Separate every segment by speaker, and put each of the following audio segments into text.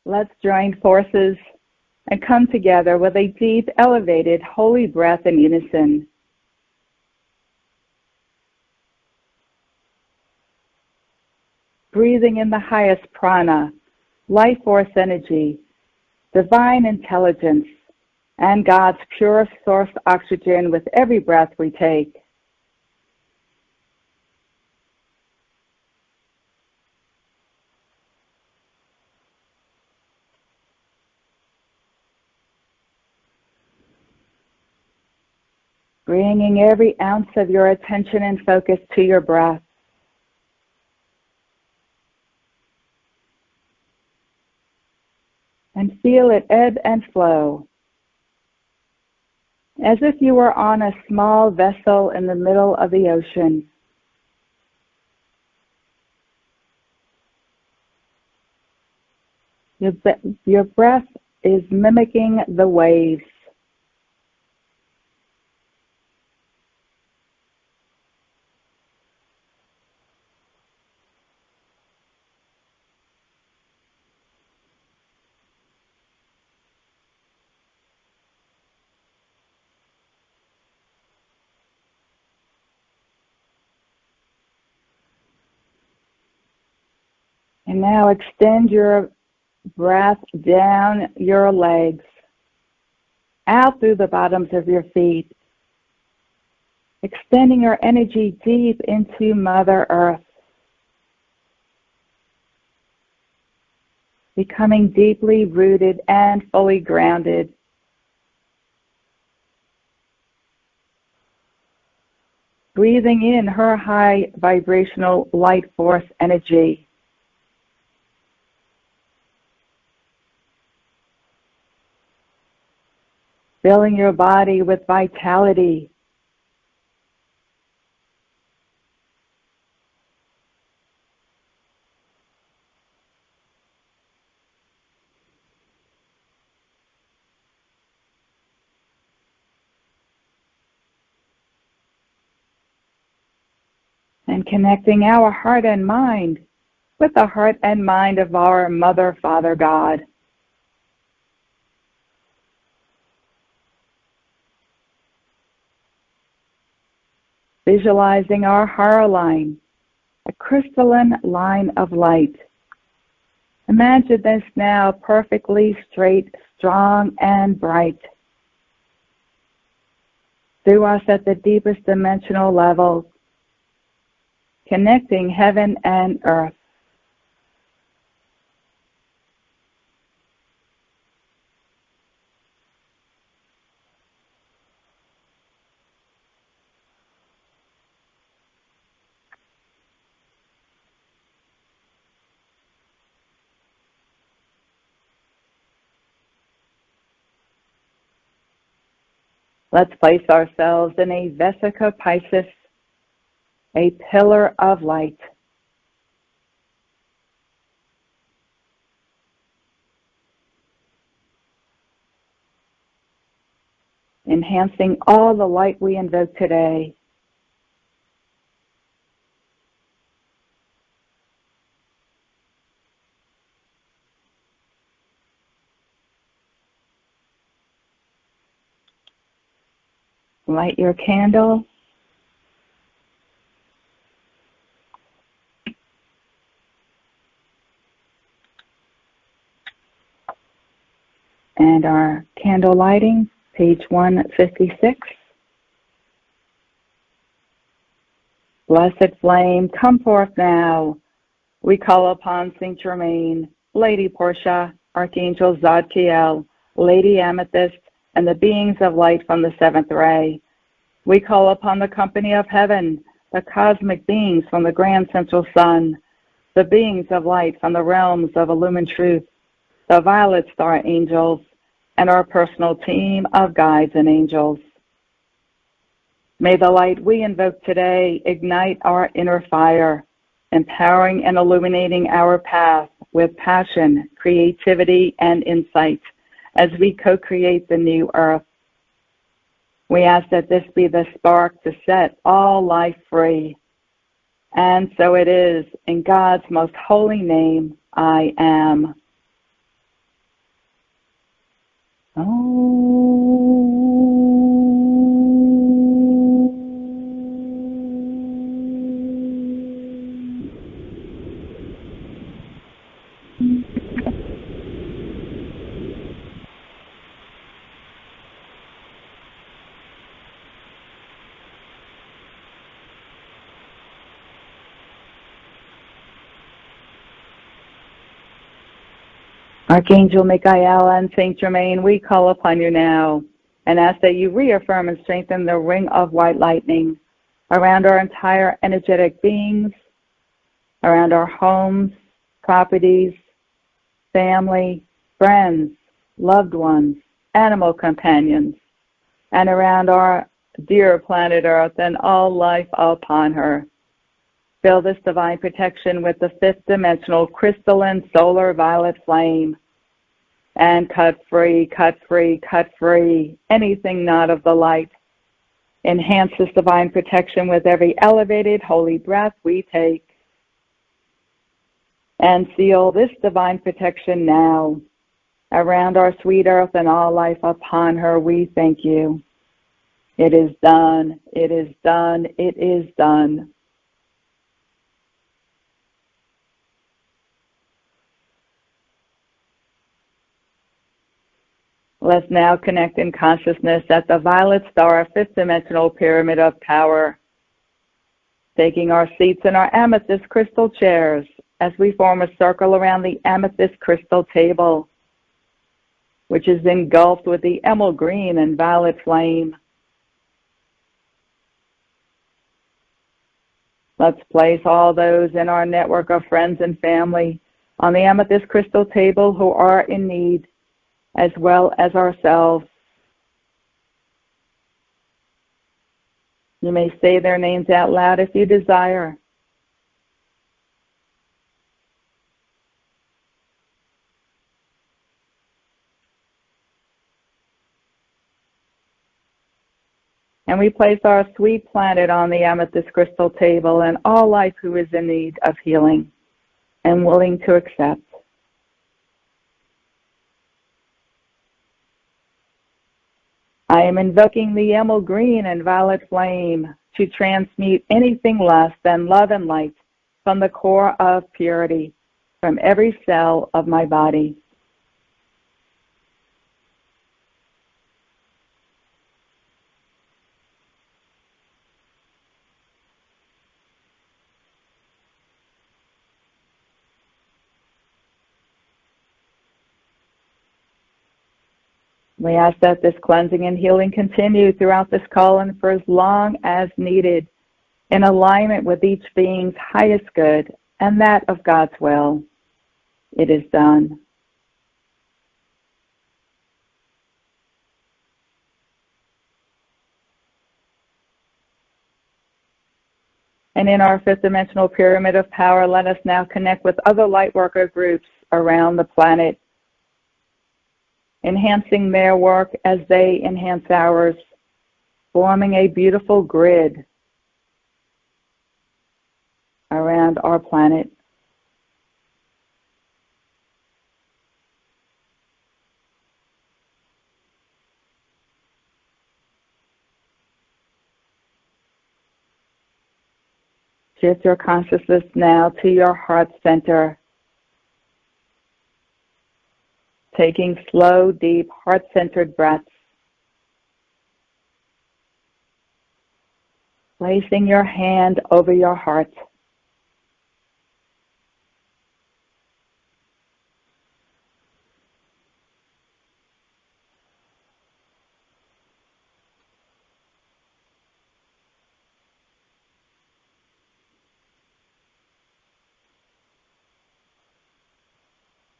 Speaker 1: Let's join forces and come together with a deep, elevated, holy breath in unison. Breathing in the highest prana, life force energy, divine intelligence, and God's pure source oxygen with every breath we take. Bringing every ounce of your attention and focus to your breath. And feel it ebb and flow, as if you were on a small vessel in the middle of the ocean. Your breath is mimicking the waves. And now extend your breath down your legs, out through the bottoms of your feet, extending your energy deep into Mother Earth, becoming deeply rooted and fully grounded. Breathing in her high vibrational light force energy. Filling your body with vitality. And connecting our heart and mind with the heart and mind of our Mother, Father, God. Visualizing our heart line, a crystalline line of light. Imagine this now perfectly straight, strong, and bright. Through us at the deepest dimensional level, connecting heaven and earth. Let's place ourselves in a Vesica Piscis, a pillar of light. Enhancing all the light we invoke today. Light your candle. And our candle lighting, page 156. Blessed flame, come forth now. We call upon Saint Germain, Lady Portia, Archangel Zadkiel, Lady Amethyst, and the beings of light from the seventh ray. We call upon the company of heaven, the cosmic beings from the grand central sun, the beings of light from the realms of illumined truth, the violet star angels, and our personal team of guides and angels. May the light we invoke today ignite our inner fire, empowering and illuminating our path with passion, creativity, and insight as we co-create the new earth. We ask that this be the spark to set all life free. And so it is, in God's most holy name, I am. Archangel Michael and Saint Germain, we call upon you now and ask that you reaffirm and strengthen the ring of white lightning around our entire energetic beings, around our homes, properties, family, friends, loved ones, animal companions, and around our dear planet Earth and all life upon her. Fill this divine protection with the fifth dimensional crystalline solar violet flame and cut free, cut free, cut free anything not of the light. Enhance this divine protection with every elevated holy breath we take. And seal this divine protection now around our sweet earth and all life upon her. We thank you. It is done. It is done. It is done. Let's now connect in consciousness at the violet star, fifth dimensional pyramid of power, taking our seats in our amethyst crystal chairs as we form a circle around the amethyst crystal table, which is engulfed with the emerald green and violet flame. Let's place all those in our network of friends and family on the amethyst crystal table who are in need, as well as ourselves. You may say their names out loud if you desire. And we place our sweet planet on the amethyst crystal table and all life who is in need of healing and willing to accept. I am invoking the emerald green and violet flame to transmute anything less than love and light from the core of purity, from every cell of my body. We ask that this cleansing and healing continue throughout this call and for as long as needed, in alignment with each being's highest good and that of God's will. It is done. And in our fifth dimensional pyramid of power, let us now connect with other lightworker groups around the planet, enhancing their work as they enhance ours, forming a beautiful grid around our planet. Shift your consciousness now to your heart center, taking slow, deep, heart-centered breaths, placing your hand over your heart.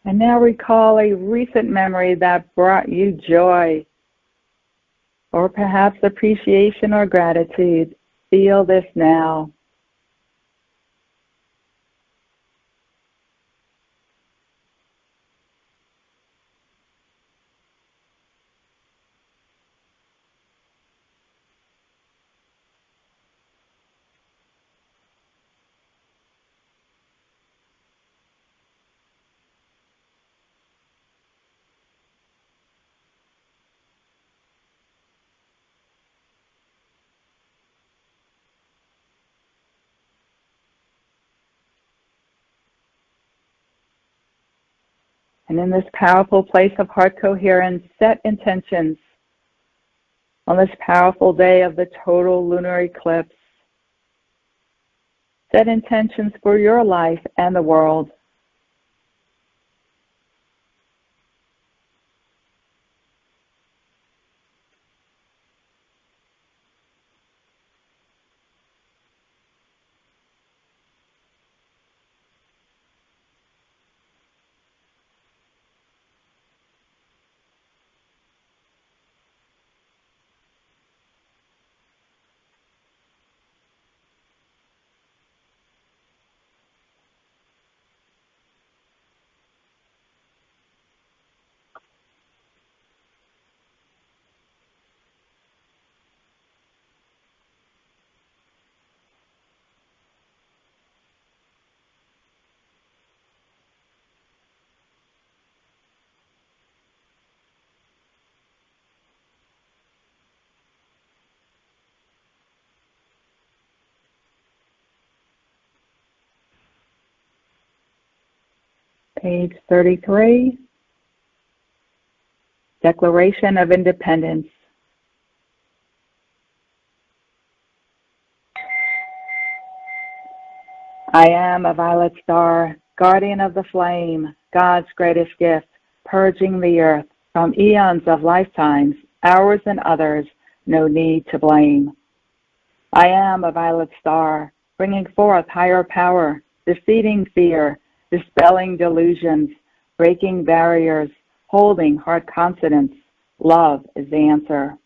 Speaker 1: And now recall a recent memory that brought you joy, or perhaps appreciation or gratitude. Feel this now. And in this powerful place of heart coherence, set intentions on this powerful day of the total lunar eclipse. Set intentions for your life and the world. Page 33, Declaration of Independence. I am a violet star, guardian of the flame, God's greatest gift, purging the earth from eons of lifetimes, ours and others, no need to blame. I am a violet star, bringing forth higher power, defeating fear, dispelling delusions, breaking barriers, holding heart confidence. Love is the answer.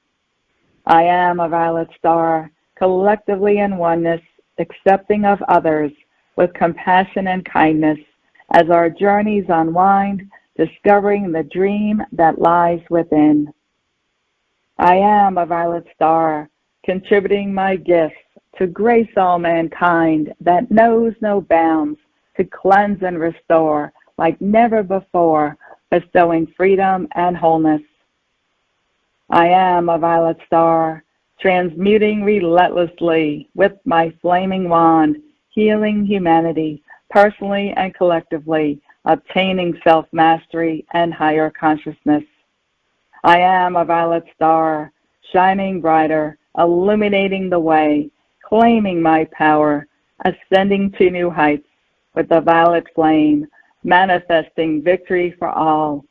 Speaker 1: I am a violet star, collectively in oneness, accepting of others with compassion and kindness as our journeys unwind, discovering the dream that lies within. I am a violet star, contributing my gifts to grace all mankind that knows no bounds, to cleanse and restore like never before, bestowing freedom and wholeness. I am a violet star, transmuting relentlessly with my flaming wand, healing humanity, personally and collectively, obtaining self-mastery and higher consciousness. I am a violet star, shining brighter, illuminating the way, claiming my power, ascending to new heights with the violet flame, manifesting victory for all.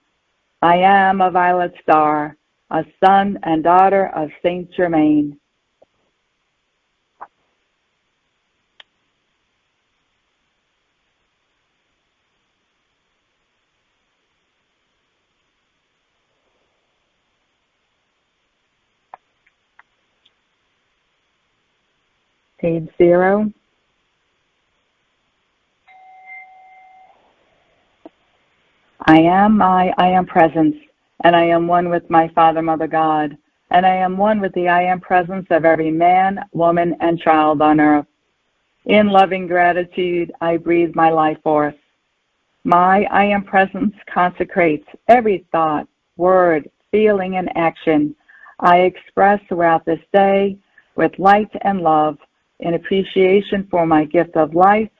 Speaker 1: I am a violet star, a son and daughter of Saint Germain. Page 0. I am presence, and I am one with my Father, Mother, God, and I am one with the I am presence of every man, woman, and child on earth. In loving gratitude, I breathe my life forth. My I am presence consecrates every thought, word, feeling, and action I express throughout this day with light and love in appreciation for my gift of life,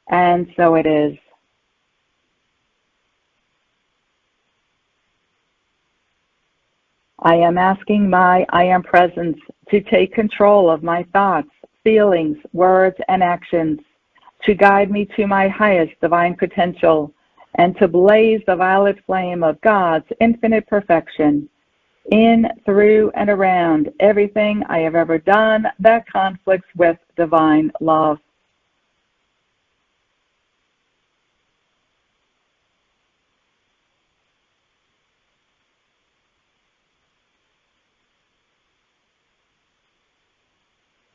Speaker 1: and so it is. I am asking my I am presence to take control of my thoughts, feelings, words, and actions, to guide me to my highest divine potential, and to blaze the violet flame of God's infinite perfection in, through, and around everything I have ever done that conflicts with divine love.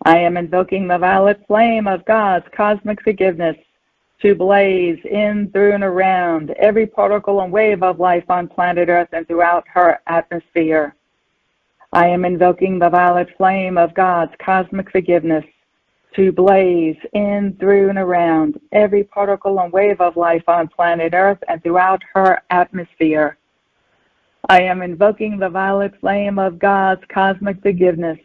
Speaker 1: I am invoking the violet flame of God's cosmic forgiveness to blaze in, through, and around every particle and wave of life on planet Earth and throughout her atmosphere. I am invoking the violet flame of God's cosmic forgiveness to blaze in, through, and around every particle and wave of life on planet Earth and throughout her atmosphere. I am invoking the violet flame of God's cosmic forgiveness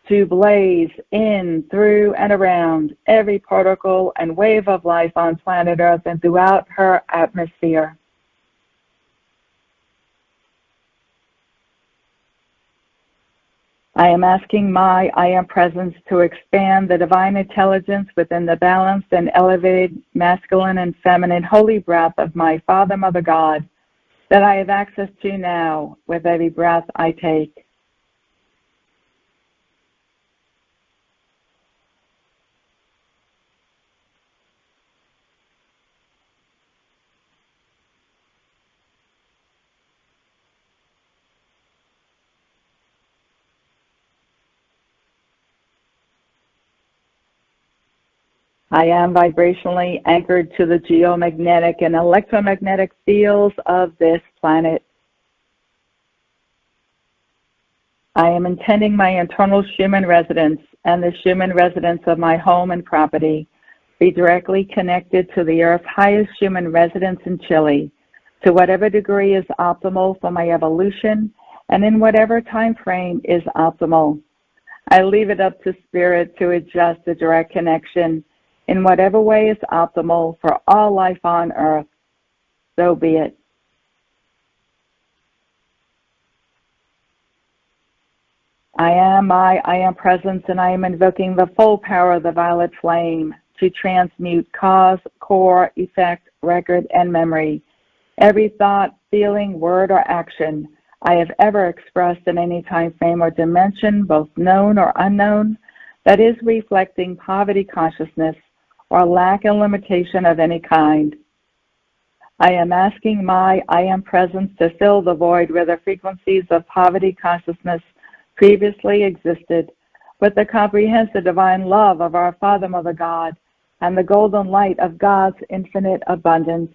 Speaker 1: to blaze in, through, and around every particle and wave of life on planet Earth and throughout her atmosphere. I am asking my I Am Presence to expand the divine intelligence within the balanced and elevated masculine and feminine holy breath of my Father, Mother God, that I have access to now with every breath I take. I am vibrationally anchored to the geomagnetic and electromagnetic fields of this planet. I am intending my internal Schumann resonance and the Schumann resonance of my home and property be directly connected to the Earth's highest Schumann resonance in Chile, to whatever degree is optimal for my evolution and in whatever time frame is optimal. I leave it up to Spirit to adjust the direct connection in whatever way is optimal for all life on Earth. So be it. I am presence, and I am invoking the full power of the violet flame to transmute cause, core, effect, record, and memory. Every thought, feeling, word, or action I have ever expressed in any time frame or dimension, both known or unknown, that is reflecting poverty consciousness or lack and limitation of any kind. I am asking my I Am Presence to fill the void where the frequencies of poverty consciousness previously existed with the comprehensive divine love of our Father, Mother God, and the golden light of God's infinite abundance.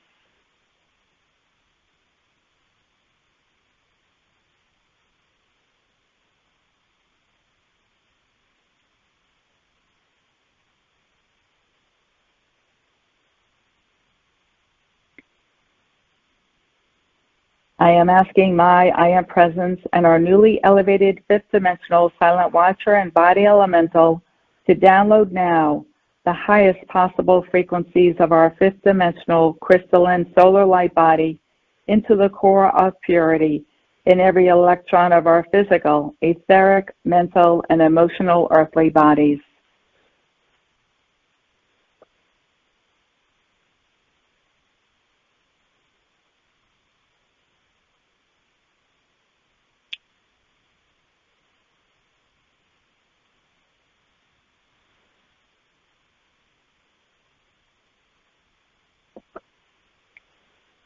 Speaker 1: I am asking my I Am Presence and our newly elevated fifth dimensional silent watcher and body elemental to download now the highest possible frequencies of our fifth dimensional crystalline solar light body into the core of purity in every electron of our physical, etheric, mental, and emotional earthly bodies.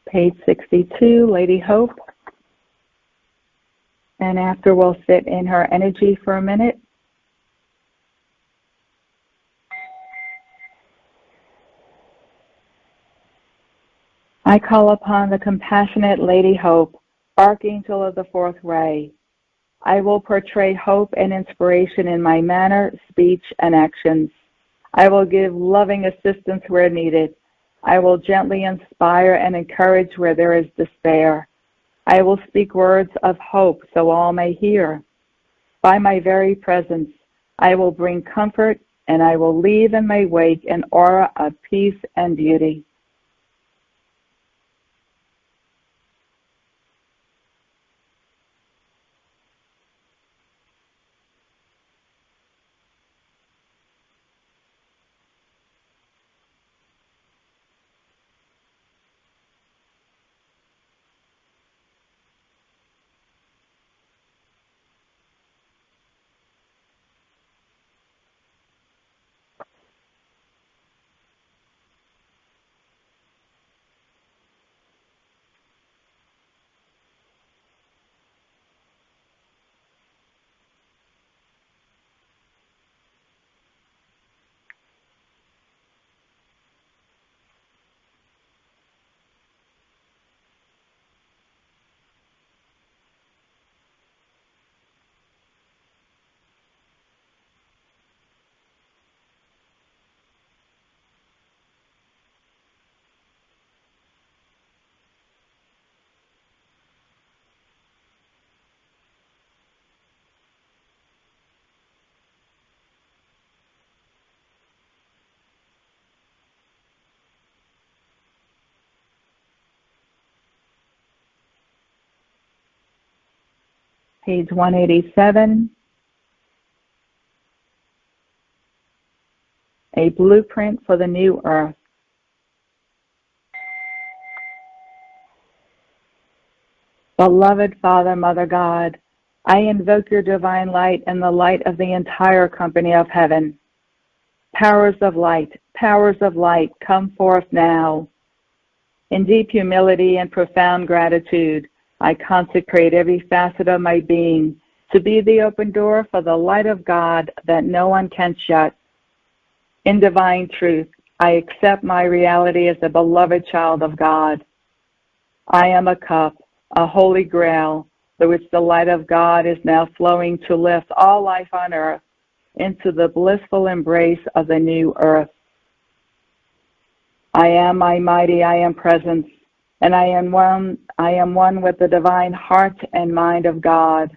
Speaker 1: Page 62, Lady Hope. And after we'll sit in her energy for a minute. I call upon the compassionate Lady Hope, Archangel of the Fourth Ray. I will portray hope and inspiration in my manner, speech, and actions. I will give loving assistance where needed. I will gently inspire and encourage where there is despair. I will speak words of hope so all may hear. By my very presence, I will bring comfort, and I will leave in my wake an aura of peace and beauty. Page 187. a blueprint for the new earth. Beloved Father, Mother God, I invoke your divine light and the light of the entire company of heaven. Powers of light, come forth now. In deep humility and profound gratitude, I consecrate every facet of my being to be the open door for the light of God that no one can shut. In divine truth, I accept my reality as a beloved child of God. I am a cup, a holy grail, through which the light of God is now flowing to lift all life on earth into the blissful embrace of the new earth. I am my mighty I am presence, and I am one with the divine heart and mind of God.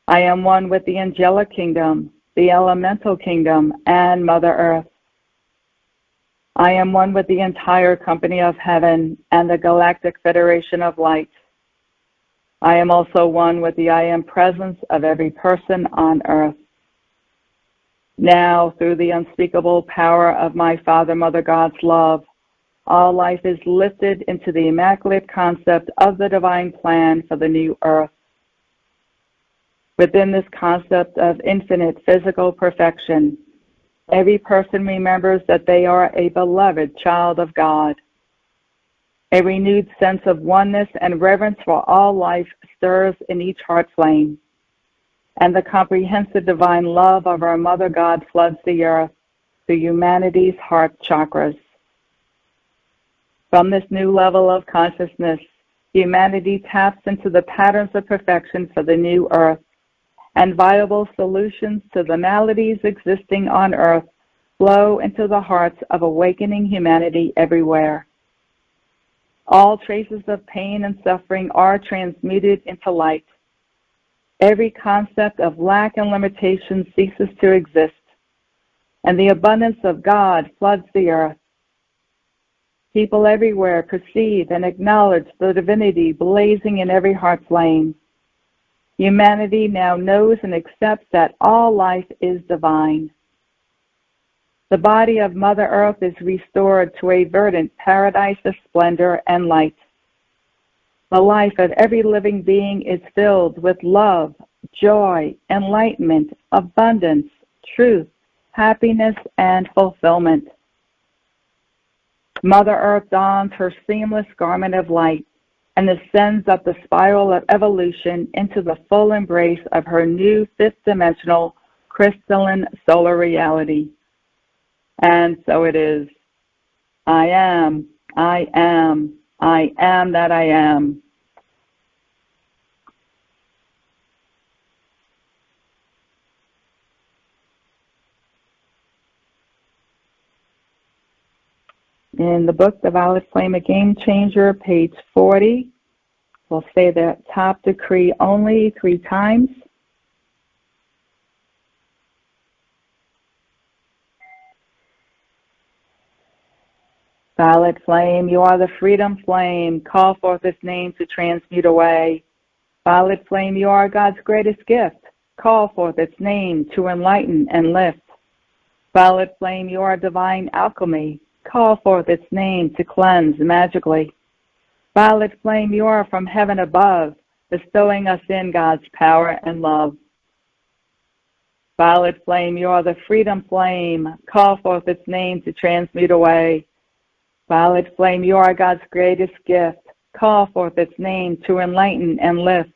Speaker 1: I am one with the angelic kingdom, the elemental kingdom, and Mother Earth. I am one with the entire company of heaven and the Galactic Federation of Light. I am also one with the I am presence of every person on earth. Now, through the unspeakable power of my Father, Mother God's love, all life is lifted into the immaculate concept of the divine plan for the new earth. Within this concept of infinite physical perfection, every person remembers that they are a beloved child of God. A renewed sense of oneness and reverence for all life stirs in each heart flame, and the comprehensive divine love of our Mother God floods the earth through humanity's heart chakras. From this new level of consciousness, humanity taps into the patterns of perfection for the new earth, and viable solutions to the maladies existing on earth flow into the hearts of awakening humanity everywhere. All traces of pain and suffering are transmuted into light. Every concept of lack and limitation ceases to exist, and the abundance of God floods the earth. People everywhere perceive and acknowledge the divinity blazing in every heart flame. Humanity now knows and accepts that all life is divine. The body of Mother Earth is restored to a verdant paradise of splendor and light. The life of every living being is filled with love, joy, enlightenment, abundance, truth, happiness, and fulfillment. Mother Earth dons her seamless garment of light and ascends up the spiral of evolution into the full embrace of her new fifth-dimensional crystalline solar reality. And so it is. I am that I am. In the book, The Violet Flame, A Game Changer, page 40, we'll say that top decree only 3 times. Violet flame, you are the freedom flame. Call forth its name to transmute away. Violet flame, you are God's greatest gift. Call forth its name to enlighten and lift. Violet flame, you are divine alchemy. Call forth its name to cleanse magically. Violet flame, you are from heaven above, bestowing us in God's power and love. Violet flame, you are the freedom flame. Call forth its name to transmute away. Violet flame, you are God's greatest gift. Call forth its name to enlighten and lift.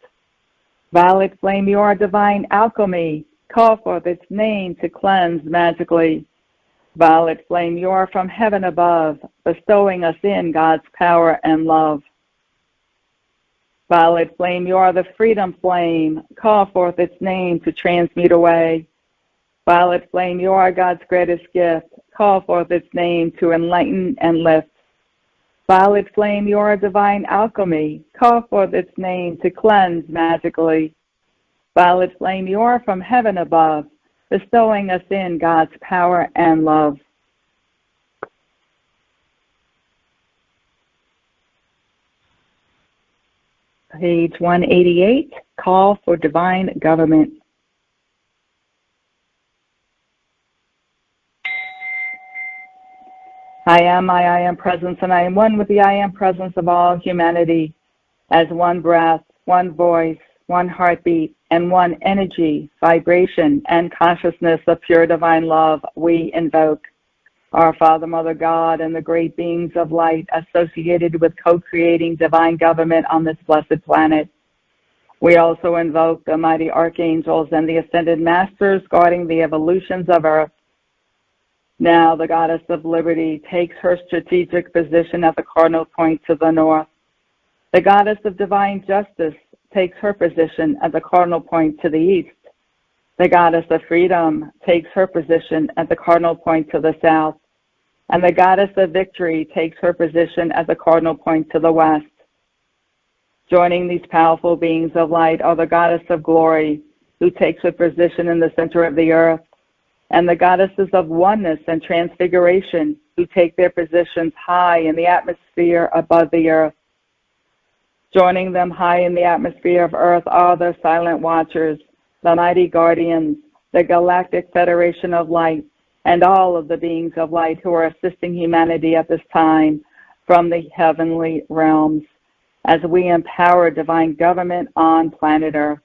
Speaker 1: Violet flame, you are divine alchemy. Call forth its name to cleanse magically. Violet flame, you are from heaven above, bestowing us in God's power and love. Violet flame, you are the freedom flame. Call forth its name to transmute away. Violet flame, you are God's greatest gift. Call forth its name to enlighten and lift. Violet flame, you are divine alchemy. Call forth its name to cleanse magically. Violet flame, you are from heaven above, bestowing us in God's power and love. Page 188, Call for Divine Government. I am presence, and I am one with the I am presence of all humanity. As one breath, one voice, one heartbeat, and one energy, vibration, and consciousness of pure divine love, we invoke our Father, Mother, God, and the great beings of light associated with co-creating divine government on this blessed planet. We also invoke the mighty archangels and the ascended masters guarding the evolutions of Earth. Now the goddess of liberty takes her strategic position at the cardinal point to the north. The goddess of divine justice takes her position at the cardinal point to the east. The goddess of freedom takes her position at the cardinal point to the south. And the goddess of victory takes her position at the cardinal point to the west. Joining these powerful beings of light are the goddess of glory, who takes her position in the center of the earth, and the goddesses of oneness and transfiguration, who take their positions high in the atmosphere above the earth. Joining them high in the atmosphere of earth are the silent watchers, the mighty guardians, the galactic federation of light, and all of the beings of light who are assisting humanity at this time from the heavenly realms as we empower divine government on planet Earth.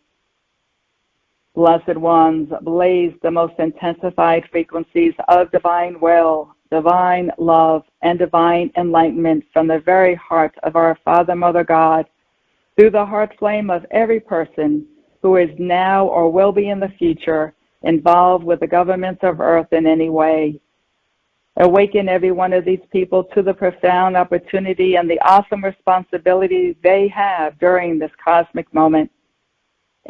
Speaker 1: Blessed ones, blaze the most intensified frequencies of divine will, divine love, and divine enlightenment from the very heart of our Father, Mother, God, through the heart flame of every person who is now or will be in the future involved with the governments of Earth in any way. Awaken every one of these people to the profound opportunity and the awesome responsibility they have during this cosmic moment.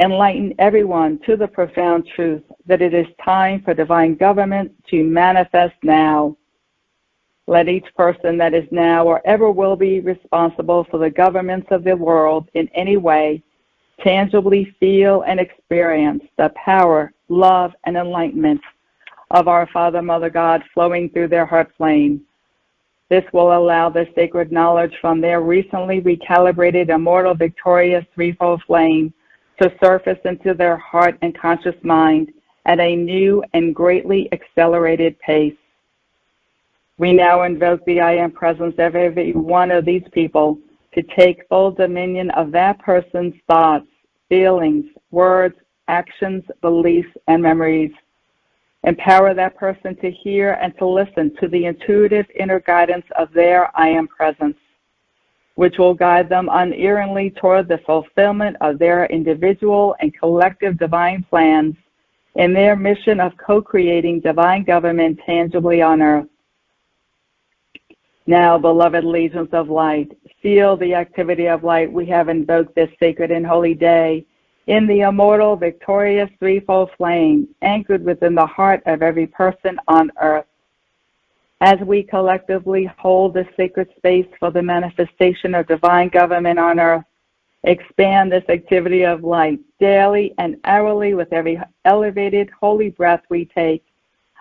Speaker 1: Enlighten everyone to the profound truth that it is time for divine government to manifest now. Let each person that is now or ever will be responsible for the governments of the world in any way tangibly feel and experience the power, love, and enlightenment of our Father, Mother, God flowing through their heart flame. This will allow the sacred knowledge from their recently recalibrated, immortal, victorious threefold flame to surface into their heart and conscious mind at a new and greatly accelerated pace. We now invoke the I Am presence of every one of these people to take full dominion of that person's thoughts, feelings, words, actions, beliefs, and memories. Empower that person to hear and to listen to the intuitive inner guidance of their I Am presence, which will guide them unerringly toward the fulfillment of their individual and collective divine plans in their mission of co-creating divine government tangibly on earth. Now, beloved legions of light, feel the activity of light we have invoked this sacred and holy day in the immortal, victorious threefold flame anchored within the heart of every person on earth. As we collectively hold this sacred space for the manifestation of divine government on earth, expand this activity of light daily and hourly with every elevated holy breath we take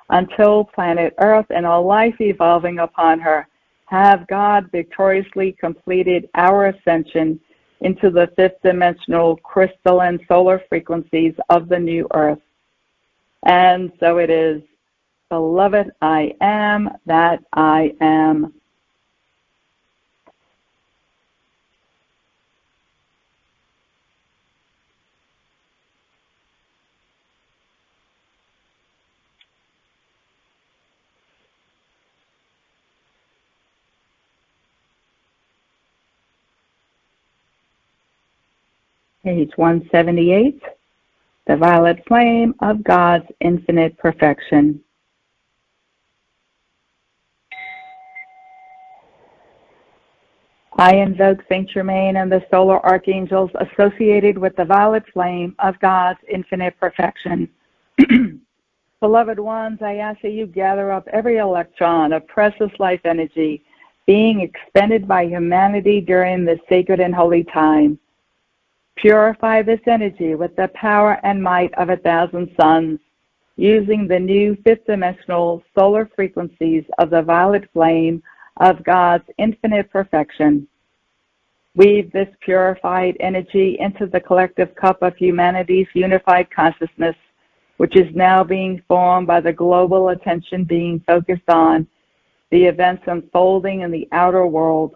Speaker 1: until planet Earth and all life evolving upon her have God victoriously completed our ascension into the fifth dimensional crystalline solar frequencies of the new earth. And so it is. Beloved, I am that I am. Page 178, the violet flame of God's infinite perfection. I invoke Saint Germain and the solar archangels associated with the violet flame of God's infinite perfection. Beloved ones, I ask that you gather up every electron of precious life energy being expended by humanity during this sacred and holy time. Purify this energy with the power and might of 1,000 suns, using the new fifth dimensional solar frequencies of the violet flame of God's infinite perfection. Weave this purified energy into the collective cup of humanity's unified consciousness, which is now being formed by the global attention being focused on the events unfolding in the outer world.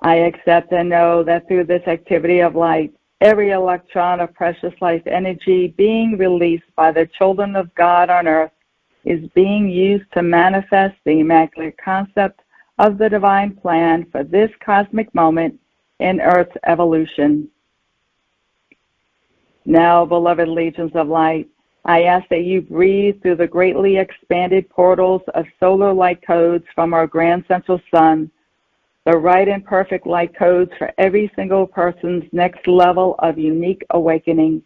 Speaker 1: I accept and know that through this activity of light, every electron of precious life energy being released by the children of God on earth is being used to manifest the immaculate concept of the divine plan for this cosmic moment in Earth's evolution. Now, beloved legions of light, I ask that you breathe through the greatly expanded portals of solar light codes from our grand central sun, the right and perfect light codes for every single person's next level of unique awakening.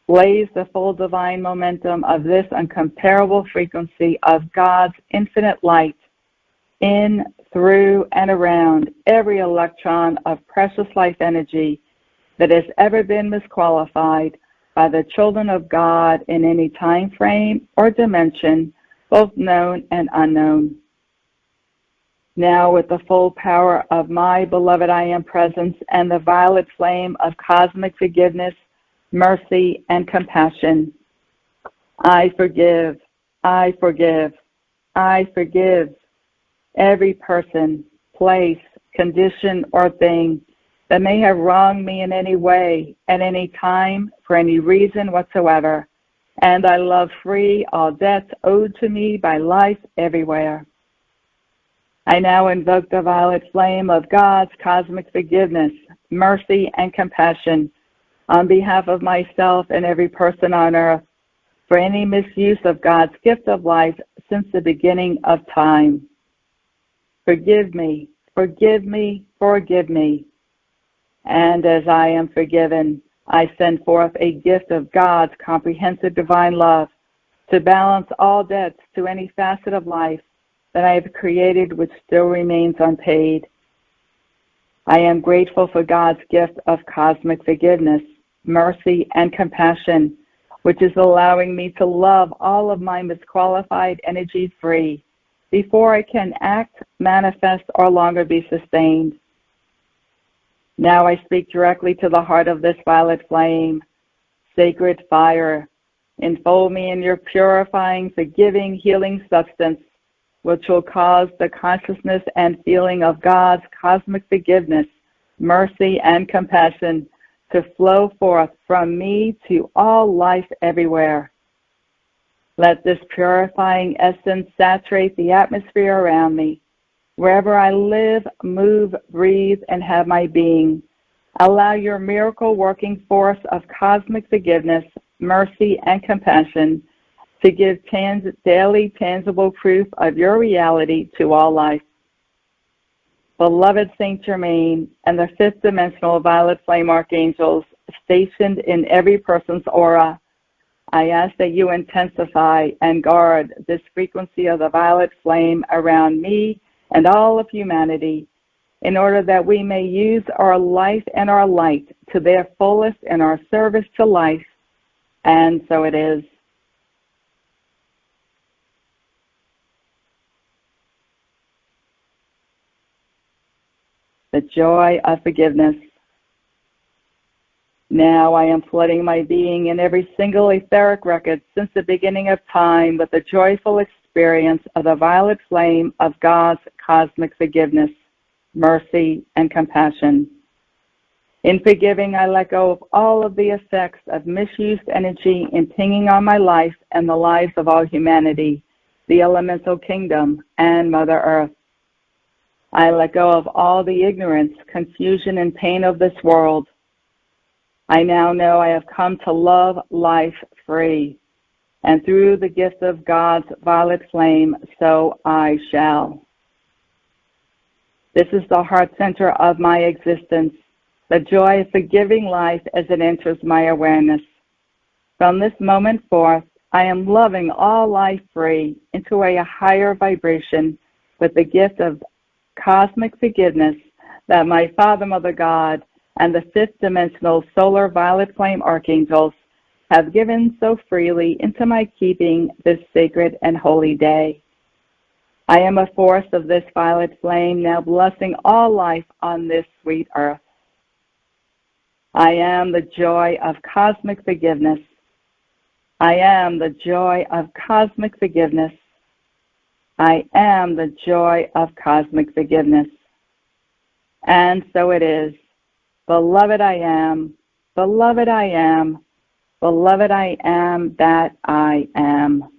Speaker 1: Blaze the full divine momentum of this incomparable frequency of God's infinite light in, through, and around every electron of precious life energy that has ever been misqualified by the children of God in any time frame or dimension, both known and unknown. Now, with the full power of my beloved I Am presence and the violet flame of cosmic forgiveness, mercy, and compassion, I forgive, I forgive, I forgive every person, place, condition, or thing that may have wronged me in any way, at any time, for any reason whatsoever, and I love free all debts owed to me by life everywhere. I now invoke the violet flame of God's cosmic forgiveness, mercy, and compassion on behalf of myself and every person on earth for any misuse of God's gift of life since the beginning of time. Forgive me, forgive me, forgive me. And as I am forgiven, I send forth a gift of God's comprehensive divine love to balance all debts to any facet of life that I have created which still remains unpaid. I am grateful for God's gift of cosmic forgiveness, mercy, and compassion, which is allowing me to love all of my misqualified energy free before I can act, manifest, or longer be sustained. Now I speak directly to the heart of this violet flame. Sacred fire, enfold me in your purifying, forgiving, healing substance, which will cause the consciousness and feeling of God's cosmic forgiveness, mercy, and compassion to flow forth from me to all life everywhere. Let this purifying essence saturate the atmosphere around me, wherever I live, move, breathe, and have my being. Allow your miracle-working force of cosmic forgiveness, mercy, and compassion to give daily tangible proof of your reality to all life. Beloved Saint Germain and the fifth dimensional violet flame archangels stationed in every person's aura, I ask that you intensify and guard this frequency of the violet flame around me and all of humanity in order that we may use our life and our light to their fullest in our service to life. And so it is. The joy of forgiveness. Now I am flooding my being in every single etheric record since the beginning of time with the joyful experience of the violet flame of God's cosmic forgiveness, mercy, and compassion. In forgiving, I let go of all of the effects of misused energy impinging on my life and the lives of all humanity, the elemental kingdom, and Mother Earth. I let go of all the ignorance, confusion, and pain of this world. I now know I have come to love life free, and through the gift of God's violet flame, so I shall. This is the heart center of my existence, the joy of forgiving life as it enters my awareness. From this moment forth, I am loving all life free into a higher vibration with the gift of cosmic forgiveness that my Father, Mother God, and the fifth dimensional solar violet flame archangels have given so freely into my keeping this sacred and holy day. I am a force of this violet flame, now blessing all life on this sweet earth. I am the joy of cosmic forgiveness. I am the joy of cosmic forgiveness. I am the joy of cosmic forgiveness. And so it is. Beloved I am, beloved I am, beloved I am that I am.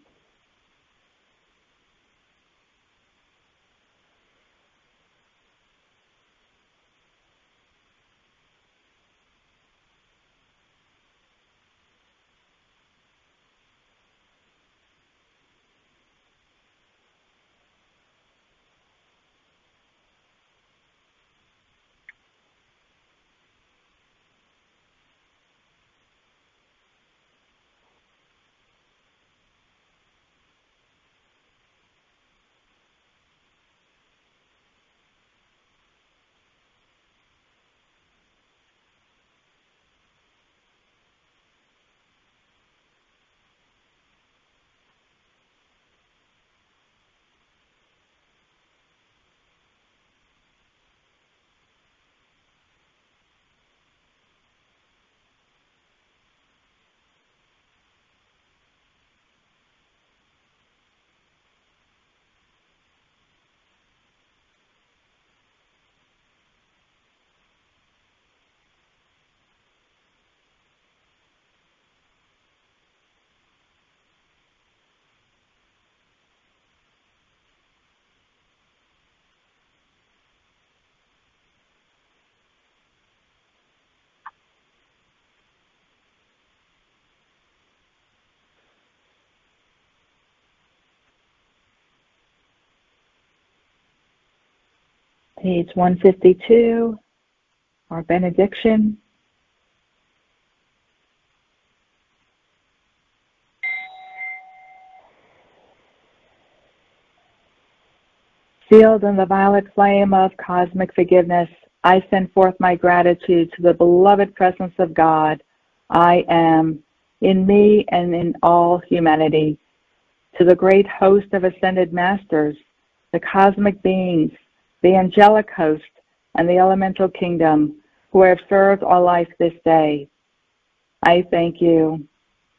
Speaker 1: Page 152, our benediction. Sealed in the violet flame of cosmic forgiveness, I send forth my gratitude to the beloved presence of God, I am, in me and in all humanity, to the great host of ascended masters, the cosmic beings, the angelic host, and the elemental kingdom, who have served all life this day. I thank you,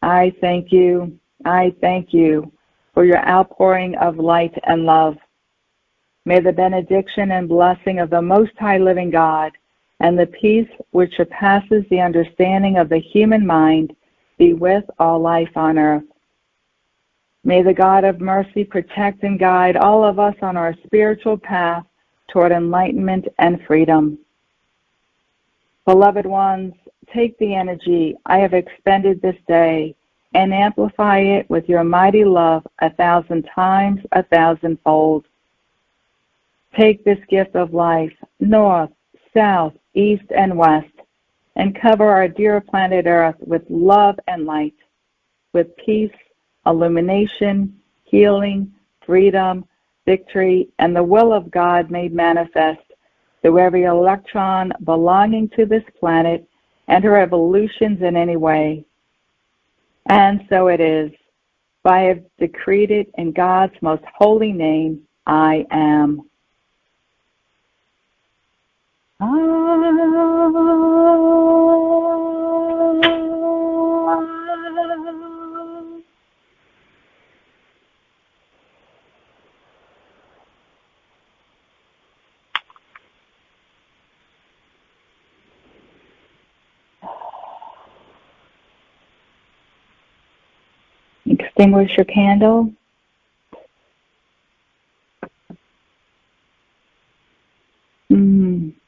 Speaker 1: I thank you, I thank you for your outpouring of light and love. May the benediction and blessing of the Most High Living God and the peace which surpasses the understanding of the human mind be with all life on earth. May the God of mercy protect and guide all of us on our spiritual path toward enlightenment and freedom. Beloved ones, take the energy I have expended this day and amplify it with your mighty love 1,000 times, 1,000-fold. Take this gift of life, north, south, east, and west, and cover our dear planet Earth with love and light, with peace, illumination, healing, freedom, victory, and the will of God made manifest through every electron belonging to this planet and her evolutions in any way. And so it is. I have decreed it in God's most holy name, I am. Extinguish your candle.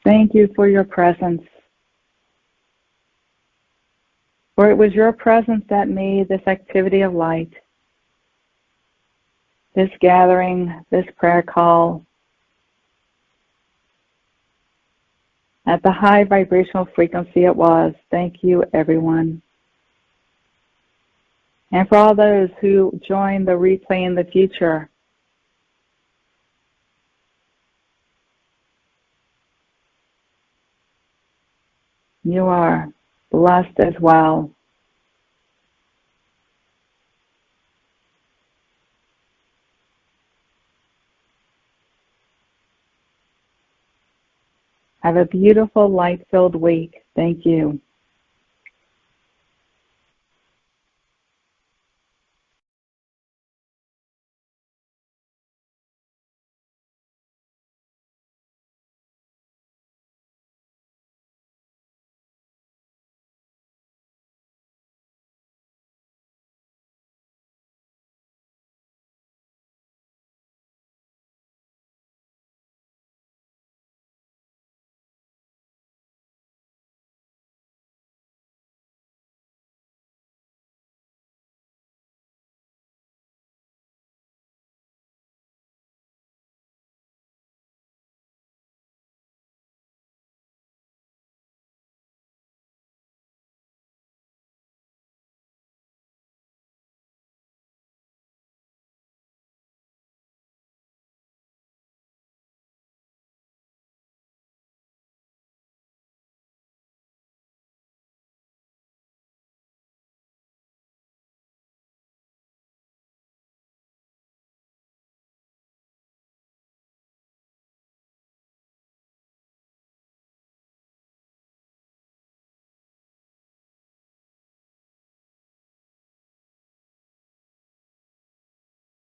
Speaker 1: Thank you for your presence. For it was your presence that made this activity of light, this gathering, this prayer call, at the high vibrational frequency it was. Thank you, everyone. And for all those who join the replay in the future, you are blessed as well. Have a beautiful light-filled week. Thank you.